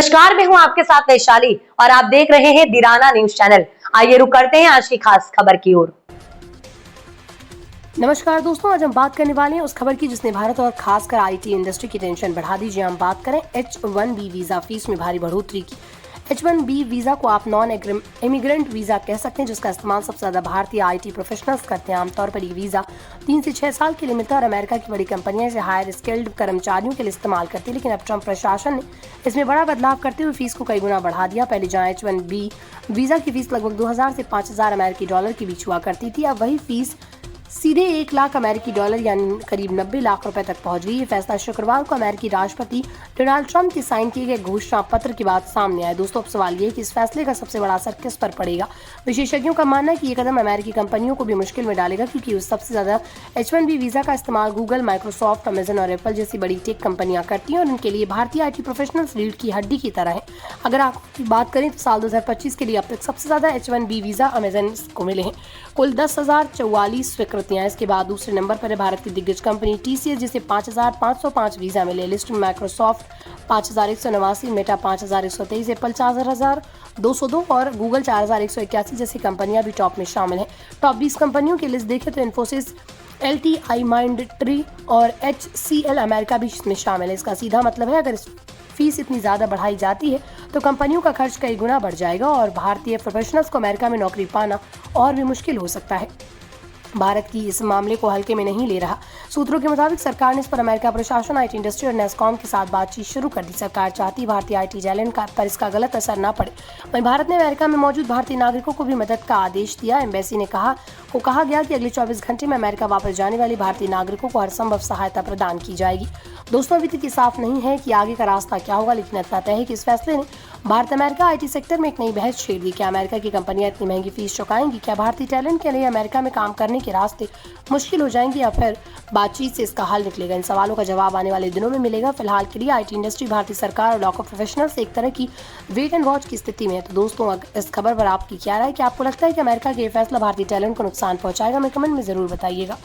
नमस्कार, मैं हूं आपके साथ वैशाली और आप देख रहे हैं दिराना न्यूज चैनल। आइए रुक करते हैं आज की खास खबर की ओर। नमस्कार दोस्तों, आज हम बात करने वाले हैं उस खबर की जिसने भारत और खासकर आईटी इंडस्ट्री की टेंशन बढ़ा दी। हम बात करें H1B वीजा फीस में भारी बढ़ोतरी की। H1B वीजा को आप नॉन इमिग्रेंट वीजा कह सकते हैं, जिसका इस्तेमाल सबसे ज्यादा भारतीय आईटी प्रोफेशनल्स करते हैं। आमतौर पर ये वीजा 3 से 6 साल के लिए मिलता है और अमेरिका की बड़ी कंपनियां इसे हायर स्किल्ड कर्मचारियों के लिए इस्तेमाल करती है। लेकिन अब ट्रंप प्रशासन ने इसमें बड़ा बदलाव करते हुए फीस को कई गुना बढ़ा दिया। पहले जहाँ H1B वीजा की फीस लगभग 2000 से 5000 अमेरिकी डॉलर के बीच हुआ करती थी, अब वही फीस सीधे 1 लाख अमेरिकी डॉलर यानी करीब 90 लाख रुपए तक पहुंच गई। ये फैसला शुक्रवार को अमेरिकी राष्ट्रपति डोनाल्ड ट्रंप के साइन किए गए घोषणा पत्र के बाद सामने आया। दोस्तों, अब सवाल ये है कि इस फैसले का सबसे बड़ा असर किस पर पड़ेगा। विशेषज्ञों का मानना है कि ये कदम अमेरिकी कंपनियों को भी मुश्किल में डालेगा, क्योंकि सबसे ज्यादा H1B वीजा का इस्तेमाल गूगल, माइक्रोसॉफ्ट, अमेजन और एप्पल जैसी बड़ी टेक कंपनियां करती हैं और इनके लिए भारतीय आईटी प्रोफेशनल्स रीढ़ की हड्डी की तरह है। अगर आपकी बात करें तो साल 2025 के लिए अब तक सबसे ज्यादा H1B वीजा अमेजन को मिले हैं, कुल 10,044 स्वीकृतियां। इसके बाद दूसरे नंबर पर है भारत की दिग्गज कंपनी TCS, जिसे 5,505 वीजा मिले। लिस्ट में माइक्रोसॉफ्ट 5,189, मेटा 5,123, एप्पल 4,202 और गूगल 4,181 जैसी कंपनियां भी टॉप में शामिल हैं। टॉप 20 कंपनियों की लिस्ट देखें तो इन्फोसिस, LTI, माइंडट्री और HCL अमेरिका भी इसमें शामिल है। इसका सीधा मतलब है, अगर फीस इतनी ज़्यादा बढ़ाई जाती है तो कंपनियों का खर्च कई गुना बढ़ जाएगा और भारतीय प्रोफेशनल्स को अमेरिका में नौकरी पाना और भी मुश्किल हो सकता है। भारत की इस मामले को हल्के में नहीं ले रहा। सूत्रों के मुताबिक सरकार ने इस पर अमेरिका प्रशासन, आईटी इंडस्ट्री और नेस्कॉम के साथ बातचीत शुरू कर दी। सरकार चाहती भारतीय आईटी टैलेंट पर इसका गलत असर न पड़े। वहीं भारत ने अमेरिका में मौजूद भारतीय नागरिकों को भी मदद का आदेश दिया। एम्बेसी ने कहा गया कि अगले 24 घंटे में अमेरिका वापस जाने वाले भारतीय नागरिकों को हर संभव सहायता प्रदान की जाएगी। दोस्तों, अभी तक साफ नहीं है कि आगे का रास्ता क्या होगा, लेकिन इतना तय है कि इस फैसले ने भारत अमेरिका आईटी सेक्टर में एक नई बहस छेड़ दी। क्या अमेरिका की कंपनियां इतनी महंगी फीस चुकाएंगी? क्या भारतीय टैलेंट के लिए अमेरिका में काम करने के रास्ते मुश्किल हो जाएंगे या फिर बातचीत से इसका हल निकलेगा? इन सवालों का जवाब आने वाले दिनों में मिलेगा। फिलहाल के लिए आईटी इंडस्ट्री, भारतीय सरकार और लॉकअप प्रोफेशनल्स एक तरह की वेट एंड वॉच की स्थिति में है। तो दोस्तों, इस खबर पर आपकी क्या राय है? कि आपको लगता है कि अमेरिका का ये फैसला भारतीय टैलेंट को नुकसान पहुंचाएगा? हमें कमेंट में जरूर बताइएगा।